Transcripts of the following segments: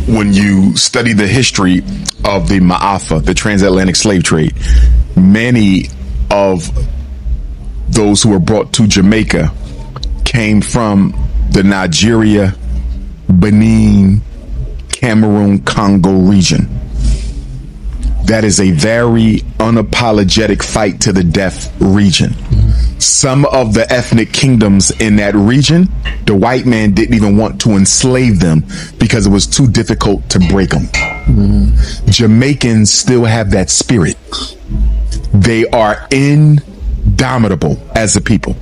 when you study the history of the Ma'afa, the transatlantic slave trade, many of those who were brought to Jamaica came from the Nigeria, Benin, Cameroon, Congo region. That is a very unapologetic fight to the death region. Some of the ethnic kingdoms in that region, the white man didn't even want to enslave them because it was too difficult to break them. Jamaicans still have that spirit. They are indomitable as a people.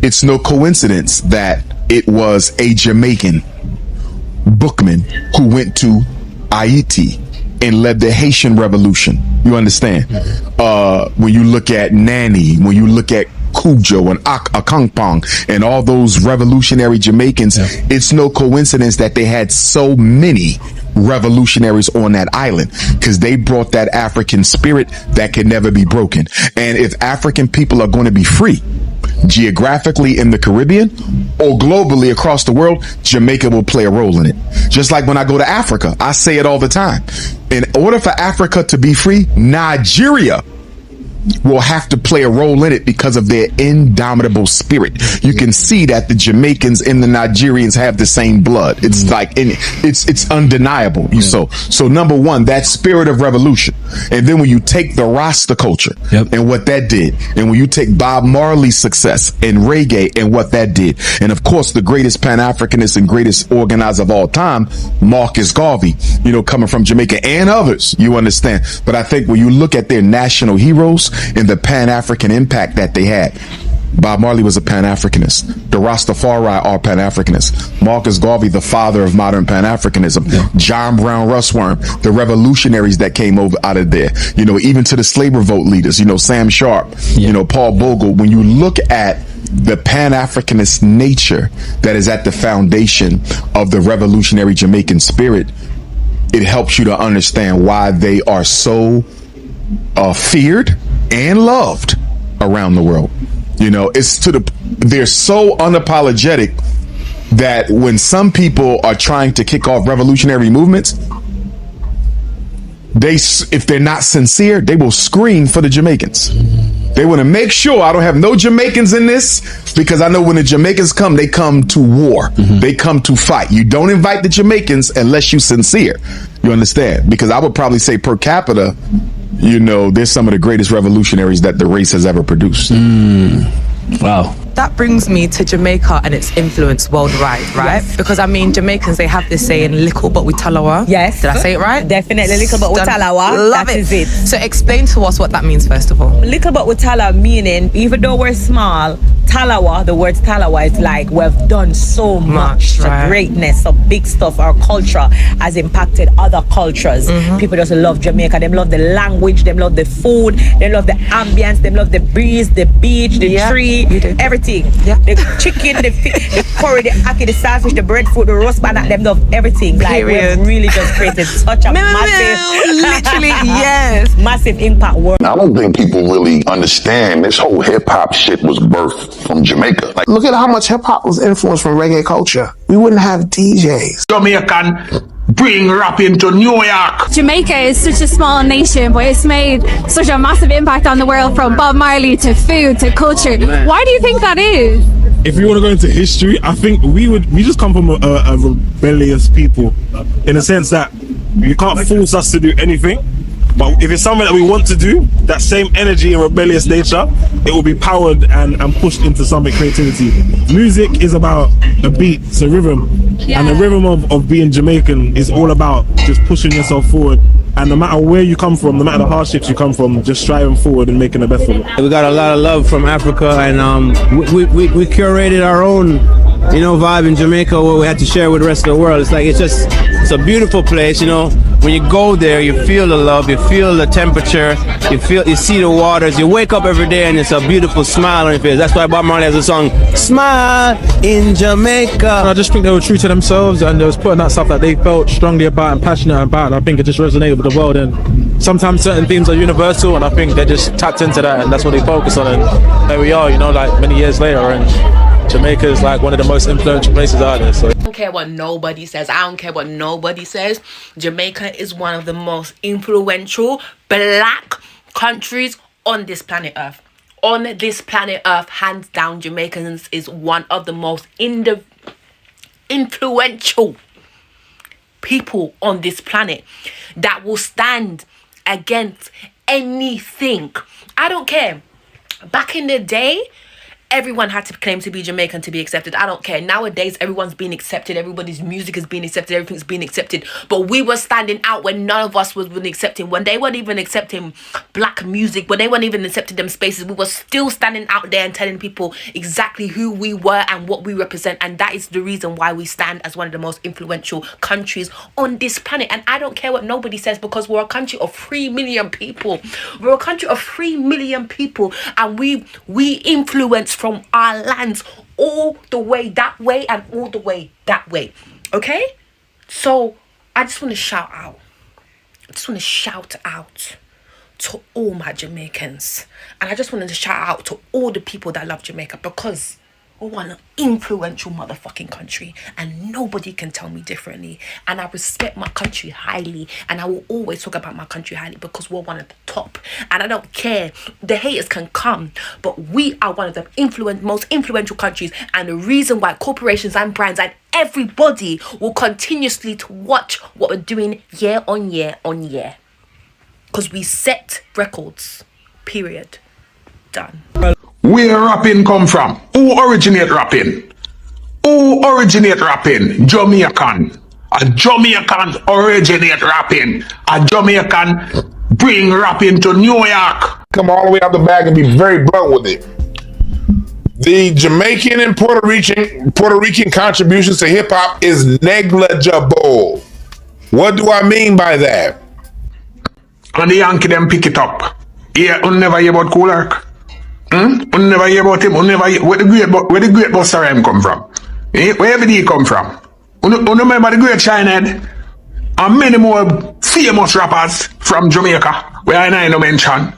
It's no coincidence that it was a Jamaican bookman who went to Haiti and led the Haitian Revolution. You understand? When you look at Nani, when you look at Cujo and Akangpong and all those revolutionary Jamaicans, it's no coincidence that they had so many revolutionaries on that island, because they brought that African spirit that can never be broken. And if African people are going to be free, geographically in the Caribbean or globally across the world, Jamaica will play a role in it. Just like when I go to Africa, I say it all the time. In order for Africa to be free, Nigeria will have to play a role in it because of their indomitable spirit. You can see that the Jamaicans and the Nigerians have the same blood. It's like, it's undeniable. So number one, that spirit of revolution. And then when you take the Rasta culture and what that did, and when you take Bob Marley's success in reggae and what that did, and of course the greatest Pan-Africanist and greatest organizer of all time, Marcus Garvey, coming from Jamaica, and others, you understand. But I think when you look at their national heroes and the Pan-African impact that they had, Bob Marley was a Pan-Africanist. The Rastafari are Pan-Africanists. Marcus Garvey, the father of modern Pan-Africanism. John Brown Russwurm, the revolutionaries that came over out of there. Even to the slave revolt leaders, Sam Sharp, Paul Bogle. When you look at the Pan-Africanist nature that is at the foundation of the revolutionary Jamaican spirit, it helps you to understand why they are so feared and loved around the world. They're so unapologetic that when some people are trying to kick off revolutionary movements, if they're not sincere, they will scream for the Jamaicans. They want to make sure I don't have no Jamaicans in this, because I know when the Jamaicans come, they come to war. They come to fight. You don't invite the Jamaicans unless you're sincere. You understand? Because I would probably say per capita, they're some of the greatest revolutionaries that the race has ever produced. Wow. That brings me to Jamaica and its influence worldwide, right? Yes. Because Jamaicans, they have this saying, "Little but we talawa." Yes. Did I say it right? Definitely, little but we talawa. Love that it. is it. So explain to us what that means, first of all. Little but we talawa meaning, even though we're small, talawa, the word talawa is like we've done so much. Right. The greatness of big stuff. Our culture has impacted other cultures. People just love Jamaica. They love the language. They love the food. They love the ambience. They love the breeze, the beach, the tree, everything. The chicken, the fish, the curry, the ackee, the saltfish, the breadfruit, the roast banana. Them love everything. Like we've really just created such a massive impact world. I don't think people really understand this whole hip hop shit was birthed from Jamaica. Like, look at how much hip hop was influenced from reggae culture. We wouldn't have DJs. Jamaican bring rap into New York. Jamaica is such a small nation, but it's made such a massive impact on the world, from Bob Marley to food to culture. Why do you think that is? If you want to go into history, I think we just come from a rebellious people, in a sense that you can't force us to do anything. But if it's something that we want to do, that same energy and rebellious nature, it will be powered and pushed into something creativity. Music is about a beat, it's a rhythm. And the rhythm of being Jamaican is all about just pushing yourself forward. And no matter where you come from, no matter the hardships you come from, just striving forward and making the best of it. We got a lot of love from Africa, and we curated our own vibe in Jamaica where we had to share with the rest of the world. It's a beautiful place, When you go there, you feel the love, you feel the temperature, you see the waters, you wake up every day and it's a beautiful smile on your face. That's why Bob Marley has a song, "Smile in Jamaica." I just think they were true to themselves, and they was putting out stuff that they felt strongly about and passionate about. I think it just resonated with the world, and sometimes certain themes are universal, and I think they just tapped into that, and that's what they focus on. And there we are, like many years later, and Jamaica is like one of the most influential places out there. So. care what nobody says. I don't care what nobody says. Jamaica is one of the most influential black countries on this planet Earth. On this planet Earth, hands down, Jamaicans is one of the most influential people on this planet that will stand against anything. I don't care. Back in the day, everyone had to claim to be Jamaican to be accepted. I don't care. Nowadays, everyone's being accepted. Everybody's music is being accepted. Everything's being accepted. But we were standing out when none of us was really accepting. When they weren't even accepting black music, when they weren't even accepting them spaces, we were still standing out there and telling people exactly who we were and what we represent. And that is the reason why we stand as one of the most influential countries on this planet. And I don't care what nobody says, because we're a country of 3 million people. We're a country of 3 million people. And we influence from our lands all the way that way and all the way that way. Okay? So I just want to shout out. I just want to shout out to all my Jamaicans. And I just wanted to shout out to all the people that love Jamaica, because we're one influential motherfucking country and nobody can tell me differently. And I respect my country highly, and I will always talk about my country highly because we're one of the top. And I don't care, the haters can come, but we are one of the most influential countries, and the reason why corporations and brands and everybody will continuously to watch what we're doing year on year on year, because we set records. Period. Done. Where rapping come from? Who originate rapping? Who originate rapping? Jamaican. A Jamaican originate rapping. A Jamaican bring rapping to New York. Come all the way out the bag and be very blunt with it. The Jamaican and Puerto Rican contributions to hip hop is negligible. What do I mean by that? And the Yankee them pick it up. Yeah, you never hear about Kool Herc. You never hear about him. You never hear, where the great Busta Rhymes come from? Where did he come from? You remember the great Shinehead? And many more famous rappers from Jamaica, where I know mention.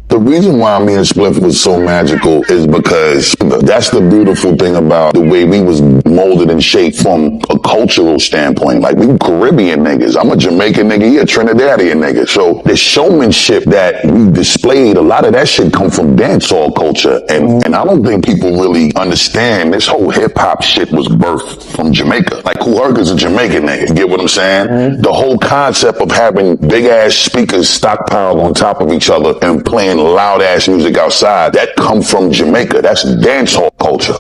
The reason why me and Spliff was so magical is because that's the beautiful thing about the way we was molded and shaped from a cultural standpoint. Like, we Caribbean niggas. I'm a Jamaican nigga, he a Trinidadian nigga. So the showmanship that we displayed, a lot of that shit come from dancehall culture. And I don't think people really understand this whole hip hop shit was birthed from Jamaica. Like, Kool Herc is a Jamaican nigga. You get what I'm saying? The whole concept of having big ass speakers stockpiled on top of each other and playing loud ass music outside, that come from Jamaica. That's dancehall culture.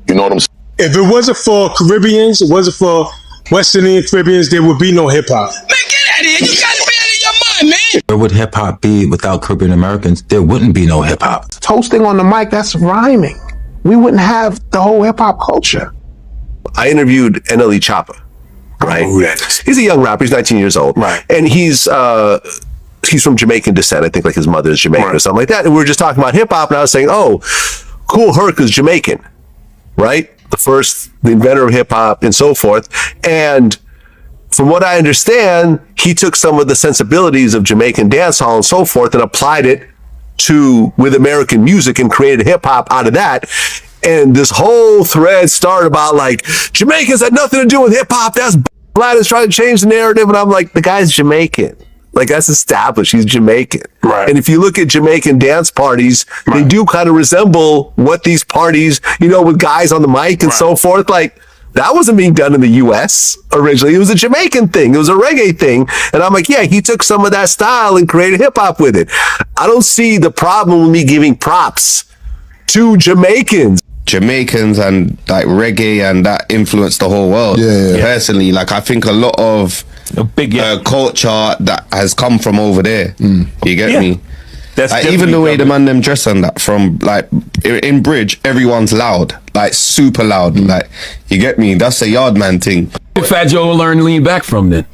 You know what I'm saying? If it wasn't for Caribbeans, it wasn't for Western Indian Caribbeans, there would be no hip hop. Man, get out of here. You gotta be out of your mind, man. Where would hip hop be without Caribbean Americans? There wouldn't be no hip hop. Toasting on the mic, that's rhyming. We wouldn't have the whole hip hop culture. I interviewed NLE Choppa, right? He's a young rapper. He's 19 years old. Right. And he's from Jamaican descent. I think like his mother is Jamaican or something like that. And we were just talking about hip hop, and I was saying, oh, Kool Herc is Jamaican, right? The inventor of hip hop and so forth. And from what I understand, he took some of the sensibilities of Jamaican dancehall and so forth and applied it with American music and created hip hop out of that. And this whole thread started about like, Jamaicans had nothing to do with hip hop. That's Vlad is trying to change the narrative. And I'm like, the guy's Jamaican. Like, that's established. He's Jamaican. Right. And if you look at Jamaican dance parties, they do kind of resemble what these parties, with guys on the mic and so forth. Like, that wasn't being done in the U.S. originally. It was a Jamaican thing. It was a reggae thing. And I'm like, yeah, he took some of that style and created hip hop with it. I don't see the problem with me giving props to Jamaicans. Jamaicans and like reggae and that influenced the whole world. Yeah. Personally, like, I think a lot of culture that has come from over there. You get me? That's like, even the way the man them dress and that, from like in Bridge, everyone's loud, like super loud. Like, you get me? That's a yard man thing. What Fat Joe learned lean back from then?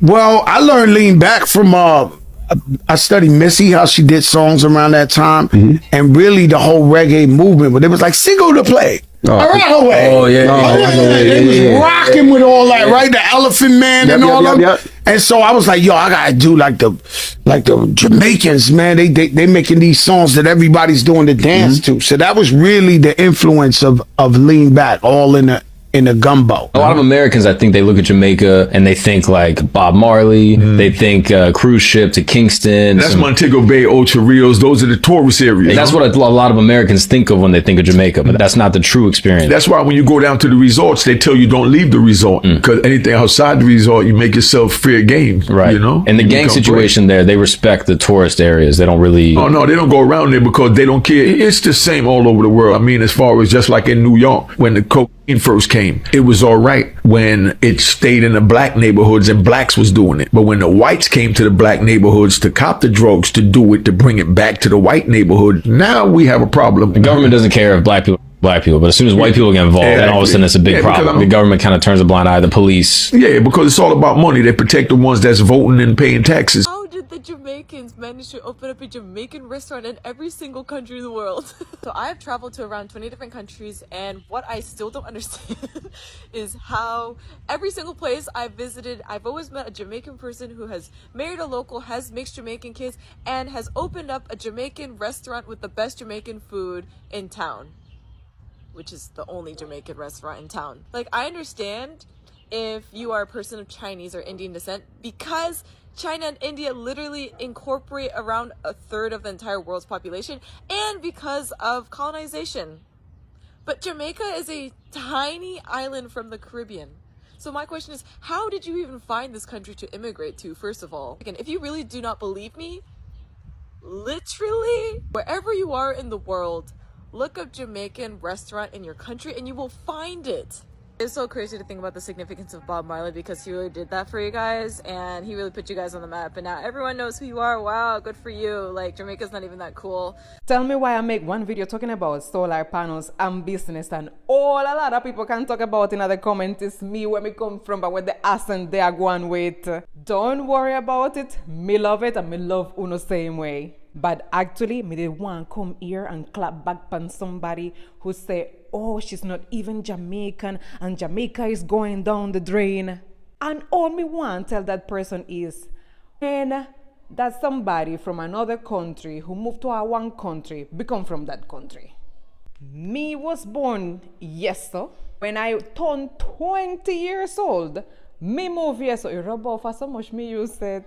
Well, I learned lean back from I studied Missy, how she did songs around that time, and really the whole reggae movement. But it was like single to play. Around away. Oh yeah. They was rocking with all that, right? The Elephant Man and all that. And so I was like, yo, I gotta do like the Jamaicans, man. They making these songs that everybody's doing the dance to. So that was really the influence of Lean Back, all in in the gumbo. A lot of Americans, I think, they look at Jamaica and they think like Bob Marley. They think cruise ship to Kingston. That's Montego Bay, Ocho Rios. Those are the tourist areas. That's what a lot of Americans think of when they think of Jamaica, but that's not the true experience. That's why when you go down to the resorts, they tell you don't leave the resort because anything outside the resort, you make yourself fair game. Right. You know. And the gang situation there, they respect the tourist areas. They don't really. Oh no, they don't go around there because they don't care. It's the same all over the world. I mean, as far as just like in New York when the cocaine first came, it was all right when it stayed in the black neighborhoods and blacks was doing it. But when the whites came to the black neighborhoods to cop the drugs, to do it, to bring it back to the white neighborhood, now we have a problem. The government doesn't care if black people, but as soon as white people get involved, then all of a sudden it's a big problem. The government kind of turns a blind eye. The police. Yeah, because it's all about money. They protect the ones that's voting and paying taxes. How did the Jamaicans manage to open up a Jamaican restaurant in every single country in the world? So I have traveled to around 20 different countries, and what I still don't understand is how every single place I've visited, I've always met a Jamaican person who has married a local, has mixed Jamaican kids, and has opened up a Jamaican restaurant with the best Jamaican food in town, which is the only Jamaican restaurant in town. Like, I understand if you are a person of Chinese or Indian descent, because China and India literally incorporate around a third of the entire world's population, and because of colonization. But Jamaica is a tiny island from the Caribbean. So my question is, how did you even find this country to immigrate to, first of all? Again, if you really do not believe me, literally, wherever you are in the world, look up Jamaican restaurant in your country and you will find it. It's so crazy to think about the significance of Bob Marley, because he really did that for you guys and he really put you guys on the map, and now everyone knows who you are. Wow, good for you. Like, Jamaica's not even that cool. Tell me why I make one video talking about solar panels and business, and all a lot of people can talk about in the comments is me, where me come from, but where the accent they are going with. Don't worry about it. Me love it and me love Uno same way. But actually, me did want come here and clap back on somebody who say, oh, she's not even Jamaican and Jamaica is going down the drain. And all me want tell that person is, when that somebody from another country who moved to our one country become from that country. Me was born, yes sir. When I turned 20 years old, me move yes so it rub off for so much me use it.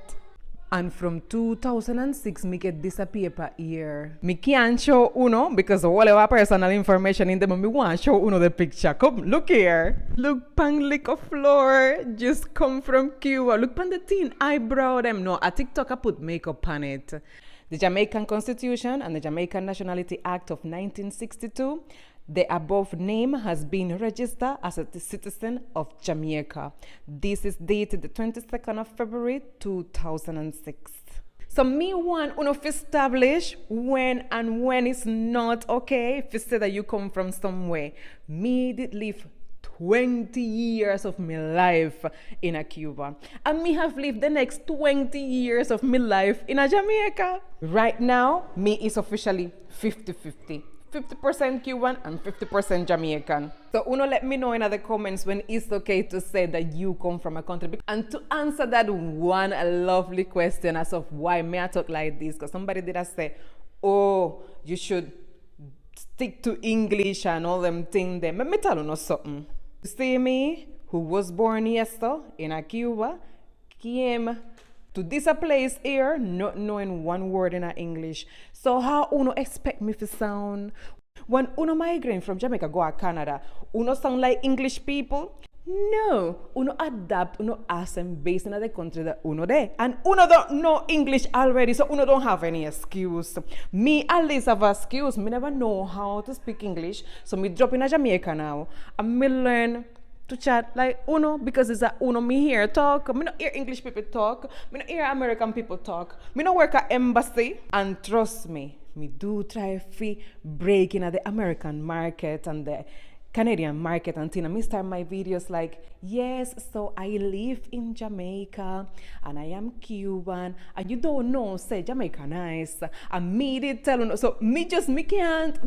And from 2006, me get this a paper here. Me can't show Uno because of all our personal information in them. Me want to show Uno the picture. Come, look here. Look pan lick of floor. Just come from Cuba. Look pan the thin eyebrow them. No, a TikTok I put makeup on it. The Jamaican Constitution and the Jamaican Nationality Act of 1962. The above name has been registered as a citizen of Jamaica. This is dated the 22nd of February 2006. So me want Uno to establish when and when it's not okay. If you say that you come from somewhere, me did live 20 years of my life in a Cuba, and me have lived the next 20 years of my life in a Jamaica. Right now, me is officially 50-50. 50% Cuban and 50% Jamaican. So Uno let me know in the comments when it's okay to say that you come from a country. And to answer that one lovely question as of why may I talk like this, because somebody did say, oh, you should stick to English and all them things there. Let me tell you something. You see me, who was born yesterday in a Cuba, came to this a place here, not knowing one word in English. So how Uno expect me to sound? When Uno migrate from Jamaica go to Canada, Uno sound like English people? No, Uno adapt, Uno accent based in the country that Uno there. And Uno don't know English already, so Uno don't have any excuse. Me at least have an excuse. Me never know how to speak English, so me drop in a Jamaica now. And me learn to chat like Uno, because it's a Uno me hear talk. Me not hear English people talk. Me not hear American people talk. Me not work at embassy. And trust me, me do try to break in the American market and the Canadian market and thing. Me start my videos like Yes, so I live in Jamaica and I am Cuban, and you don't know, say Jamaica nice. And me did tell you, so me can't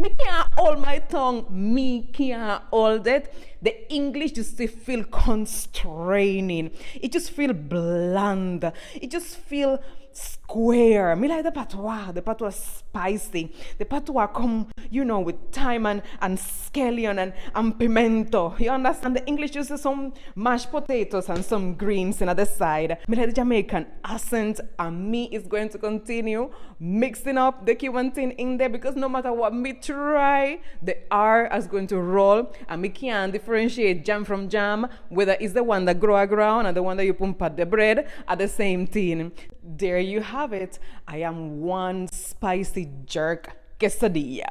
hold my tongue, me can't hold it. The English just feel constraining. It just feel bland. It just feel square. Me like the patois spicy. The patois come, with thyme and scallion and pimento. You understand? The English uses some mashed potatoes and some greens in the side. Me like the Jamaican accent, and me is going to continue mixing up the Cuban thing in there, because no matter what me try, the R is going to roll, and me can't differentiate jam from jam, whether it's the one that grow around and the one that you put at the bread are the same thing. There you have it. I am one spicy jerk quesadilla.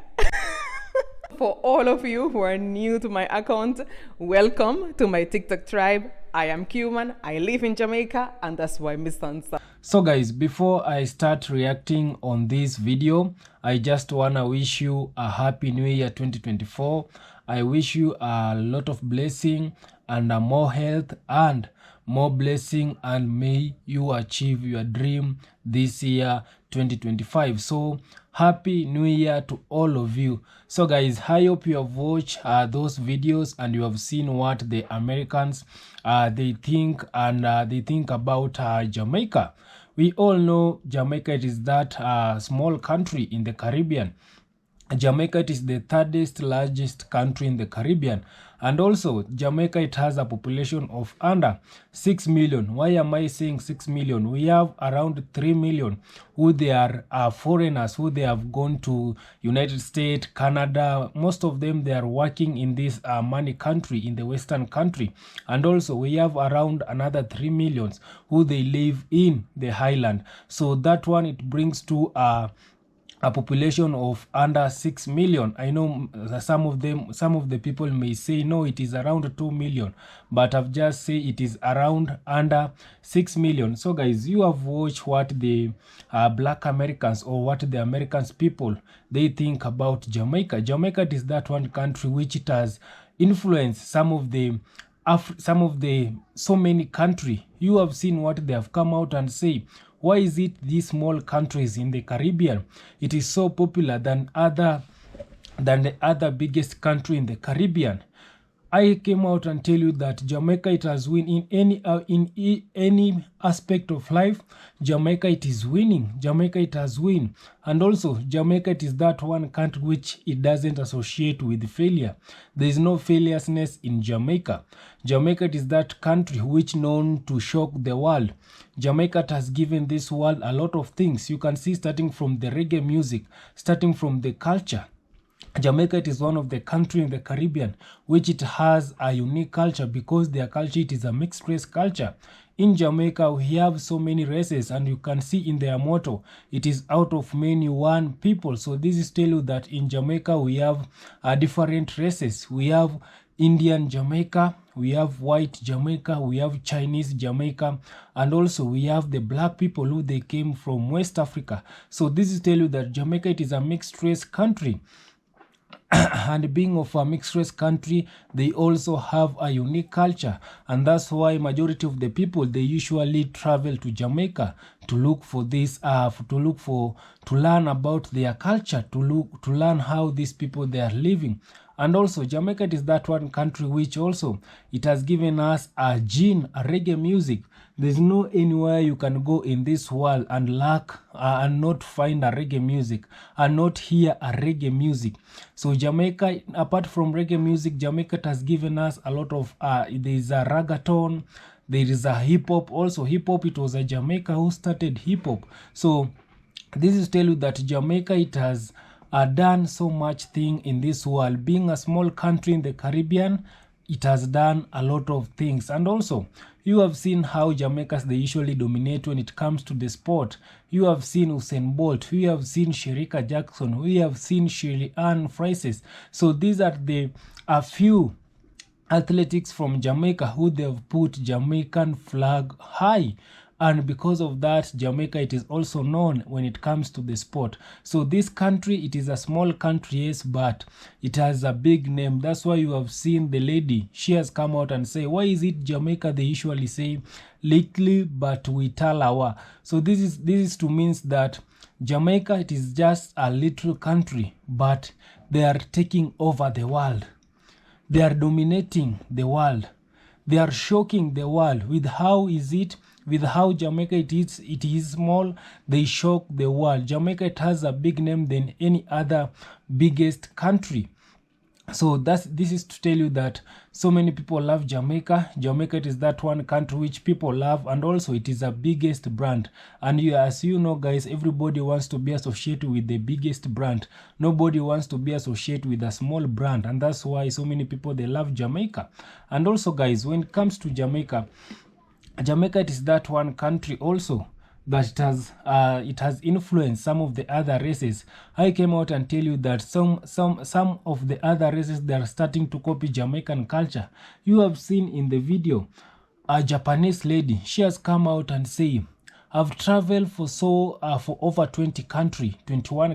For all of you who are new to my account, welcome to my TikTok tribe. I am Cuban, I live in Jamaica, and that's why my son's. So guys, before I start reacting on this video, I just wanna wish you a happy new year 2024. I wish you a lot of blessing and more health and more blessing, and may you achieve your dream this year 2025. So happy new year to all of you. So guys, I hope you have watched those videos and you have seen what the Americans they think, and they think about Jamaica. We all know Jamaica is that small country in the Caribbean. Jamaica is the third largest country in the Caribbean, and also Jamaica, it has a population of under 6 million. Why am I saying 6 million? We have around 3 million who they are foreigners, who they have gone to United States, Canada. Most of them, they are working in this money country, in the Western country. And also we have around another 3 millions who they live in the highland. So that one, it brings to a population of under 6 million. I know some of the people may say no, it is around 2 million, but I've just say it is around under 6 million. So guys, you have watched what the black Americans, or what the Americans people, they think about Jamaica. Jamaica is that one country which it has influenced so many country. You have seen what they have come out and say. Why is it these small countries in the Caribbean, it is so popular than the other biggest country in the Caribbean? I came out and tell you that Jamaica, it has win in any aspect of life. Jamaica, it is winning. Jamaica, it has win. And also Jamaica, it is that one country which it doesn't associate with failure. There is no failurelessness in Jamaica. Jamaica, it is that country which known to shock the world. Jamaica has given this world a lot of things. You can see, starting from the reggae music, starting from the culture. Jamaica, it is one of the country in the Caribbean which it has a unique culture, because their culture, it is a mixed race culture. In Jamaica, we have so many races, and you can see in their motto, it is out of many one people. So this is tell you that in Jamaica we have different races. We have Indian Jamaica, we have white Jamaica, we have Chinese Jamaica, and also we have the black people who they came from West Africa. So this is tell you that Jamaica, it is a mixed race country. And being of a mixed race country, they also have a unique culture, and that's why majority of the people, they usually travel to Jamaica to look for this, to learn about their culture, to learn how these people they are living. And also Jamaica is that one country which also it has given us a gene, a reggae music. There's no anywhere you can go in this world and lack and not find a reggae music and not hear a reggae music. So Jamaica, apart from reggae music, Jamaica has given us a lot of there is a reggaeton, there is a hip hop. Also hip hop, it was a Jamaica who started hip hop. So this is tell you that Jamaica, it has done so much thing in this world. Being a small country in the Caribbean, it has done a lot of things. And also you have seen how Jamaicans, they usually dominate when it comes to the sport. You have seen Usain Bolt, you have seen Sherika Jackson, we have seen Shirley Ann Frises. So these are a few athletics from Jamaica who they have put Jamaican flag high. And because of that, Jamaica, it is also known when it comes to the sport. So this country, it is a small country, yes, but it has a big name. That's why you have seen the lady, she has come out and say, why is it Jamaica, they usually say lately but we talawa. So this is to means that Jamaica, it is just a little country, but they are taking over the world. They are dominating the world. They are shocking the world with how Jamaica it is small. They shock the world. Jamaica, it has a big name than any other biggest country. So this is to tell you that so many people love Jamaica. Jamaica, it is that one country which people love, and also it is a biggest brand. And as you know, guys, everybody wants to be associated with the biggest brand. Nobody wants to be associated with a small brand, and that's why so many people, they love Jamaica. And also, guys, when it comes to Jamaica, it is that one country also that it has influenced some of the other races. I came out and tell you that some of the other races, they are starting to copy Jamaican culture. You have seen in the video a Japanese lady, she has come out and say, I've traveled for over 21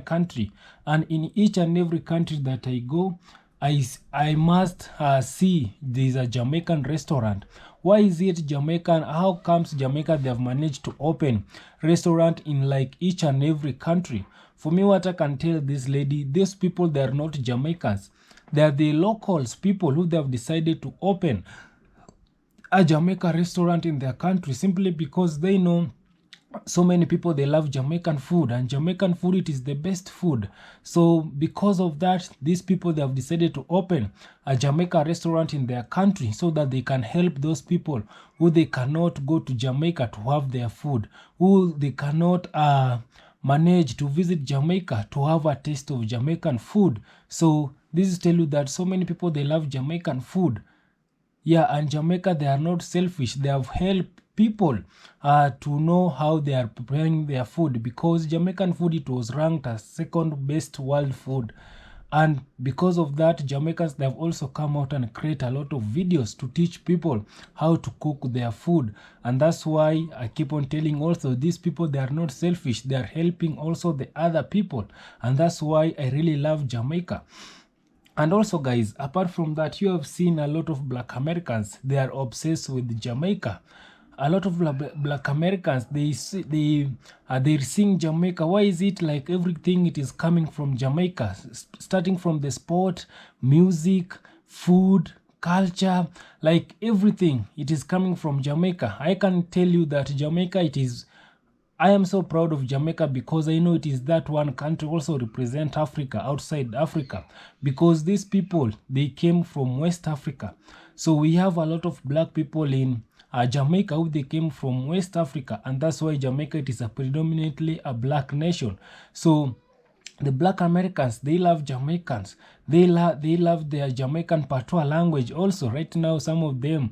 country, and in each and every country that I go, I must see there's a Jamaican restaurant. Why is it Jamaican? How comes Jamaica, they have managed to open restaurant in like each and every country? For me, what I can tell this lady, these people, they are not Jamaicans. They are the locals, people who they have decided to open a Jamaica restaurant in their country simply because they know so many people, they love Jamaican food, and Jamaican food, it is the best food. So because of that, these people, they have decided to open a Jamaica restaurant in their country so that they can help those people who they cannot go to Jamaica to have their food, who they cannot manage to visit Jamaica to have a taste of Jamaican food. So this is tell you that so many people, they love Jamaican food. Yeah, and Jamaica, they are not selfish. They have helped people to know how they are preparing their food, because Jamaican food, it was ranked as second best world food. And because of that, Jamaicans, they have also come out and create a lot of videos to teach people how to cook their food. And that's why I keep on telling also, these people, they are not selfish. They are helping also the other people. And that's why I really love Jamaica. And also, guys, apart from that, you have seen a lot of Black Americans, they are obsessed with Jamaica. A lot of Black Americans, they sing Jamaica. Why is it like everything, it is coming from Jamaica? Starting from the sport, music, food, culture, like everything, it is coming from Jamaica. I can tell you that Jamaica, it is, I am so proud of Jamaica because I know it is that one country also represent Africa, outside Africa, because these people, they came from West Africa. So we have a lot of black people in Jamaica who they came from West Africa, and that's why Jamaica, it is a predominantly a black nation. So the Black Americans, they love Jamaicans. They love their Jamaican patois language also. Right now, some of them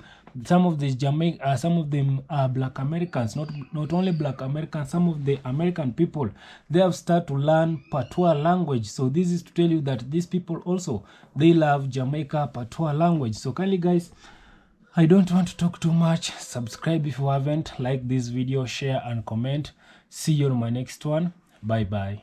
are Black Americans, not only Black Americans, some of the American people, they have started to learn patois language. So this is to tell you that these people also, they love Jamaica patois language. So kindly, guys, I don't want to talk too much. Subscribe if you haven't. Like this video, share and comment. See you on my next one. Bye bye.